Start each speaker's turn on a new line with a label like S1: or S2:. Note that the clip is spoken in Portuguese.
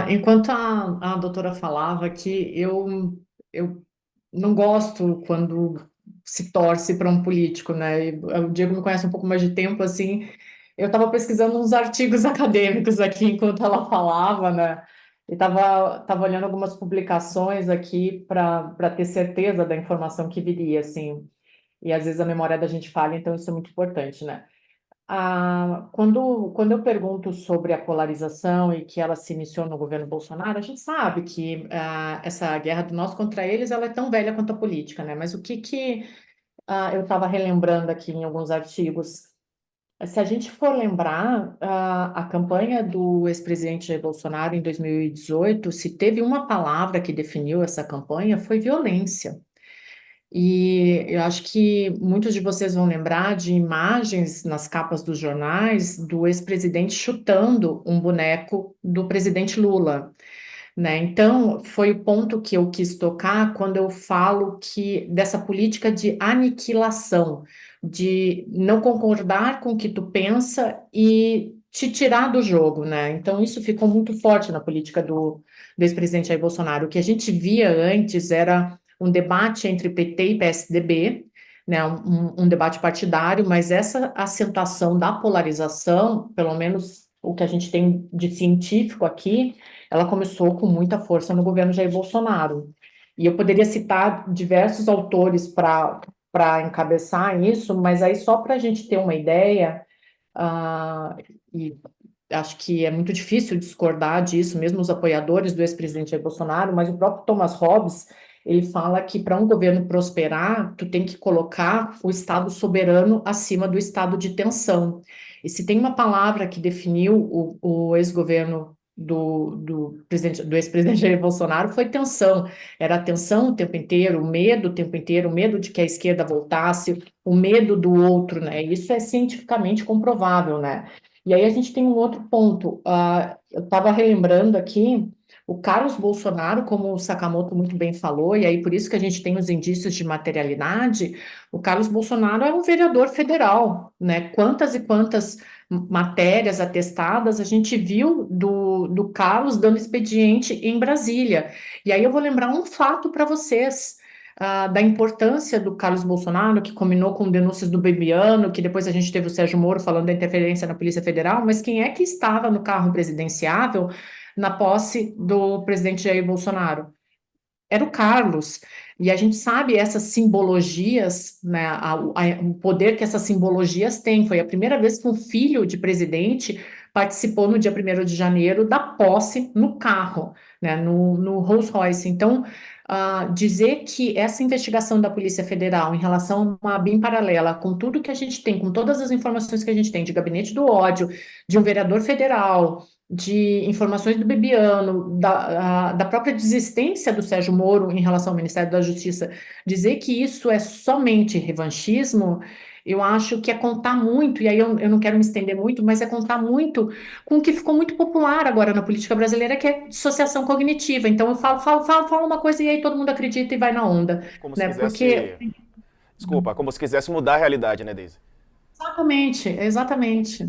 S1: Enquanto a doutora falava aqui, eu não gosto quando se torce para um político, né? O Diego me conhece um pouco mais de tempo, assim. Eu estava pesquisando uns artigos acadêmicos aqui enquanto ela falava, né? E tava olhando algumas publicações aqui para ter certeza da informação que viria, assim. E às vezes a memória da gente falha, então isso é muito importante, né? Quando eu pergunto sobre a polarização e que ela se iniciou no governo Bolsonaro, a gente sabe que essa guerra do nós contra eles ela é tão velha quanto a política, né? Mas o que eu estava relembrando aqui em alguns artigos, se a gente for lembrar, a campanha do ex-presidente Jair Bolsonaro em 2018, se teve uma palavra que definiu essa campanha, foi violência. E eu acho que muitos de vocês vão lembrar de imagens nas capas dos jornais do ex-presidente chutando um boneco do presidente Lula, né? Então, foi o ponto que eu quis tocar quando eu falo que dessa política de aniquilação, de não concordar com o que tu pensa e te tirar do jogo, né? Então, isso ficou muito forte na política do ex-presidente Jair Bolsonaro. O que a gente via antes era um debate entre PT e PSDB, né? Um debate partidário, mas essa acentuação da polarização, pelo menos o que a gente tem de científico aqui, ela começou com muita força no governo Jair Bolsonaro. E eu poderia citar diversos autores para encabeçar isso, mas aí só para a gente ter uma ideia, ah, e acho que é muito difícil discordar disso, mesmo os apoiadores do ex-presidente Jair Bolsonaro, mas o próprio Thomas Hobbes, ele fala que para um governo prosperar, tu tem que colocar o Estado soberano acima do estado de tensão. E se tem uma palavra que definiu o ex-governo do ex-presidente Jair Bolsonaro, foi tensão. Era a tensão o tempo inteiro, o medo o tempo inteiro, o medo de que a esquerda voltasse, o medo do outro, né? Isso é cientificamente comprovável, né? E aí a gente tem um outro ponto. Eu estava relembrando aqui o Carlos Bolsonaro, como o Sakamoto muito bem falou, e aí por isso que a gente tem os indícios de materialidade. O Carlos Bolsonaro é um vereador federal, né? Quantas e quantas matérias atestadas a gente viu do Carlos dando expediente em Brasília. E aí eu vou lembrar um fato para vocês da importância do Carlos Bolsonaro, que combinou com denúncias do Bebiano, que depois a gente teve o Sérgio Moro falando da interferência na Polícia Federal, mas quem é que estava no carro presidenciável na posse do presidente Jair Bolsonaro? Era o Carlos. E a gente sabe essas simbologias, né, o poder que essas simbologias têm. Foi a primeira vez que um filho de presidente participou no dia 1º de janeiro da posse no carro, né, no Rolls Royce. Então, dizer que essa investigação da Polícia Federal em relação a uma BIM paralela, com tudo que a gente tem, com todas as informações que a gente tem de gabinete do ódio, de um vereador federal, de informações do Bebiano, da própria desistência do Sérgio Moro em relação ao Ministério da Justiça, dizer que isso é somente revanchismo, eu acho que é contar muito, e aí eu não quero me estender muito, mas é contar muito com o que ficou muito popular agora na política brasileira, que é dissociação cognitiva. Então eu falo uma coisa e aí todo mundo acredita e vai na onda,
S2: Como se
S1: né? Porque
S2: quisesse. Desculpa, como se quisesse mudar a realidade, né, Deise?
S1: exatamente, exatamente.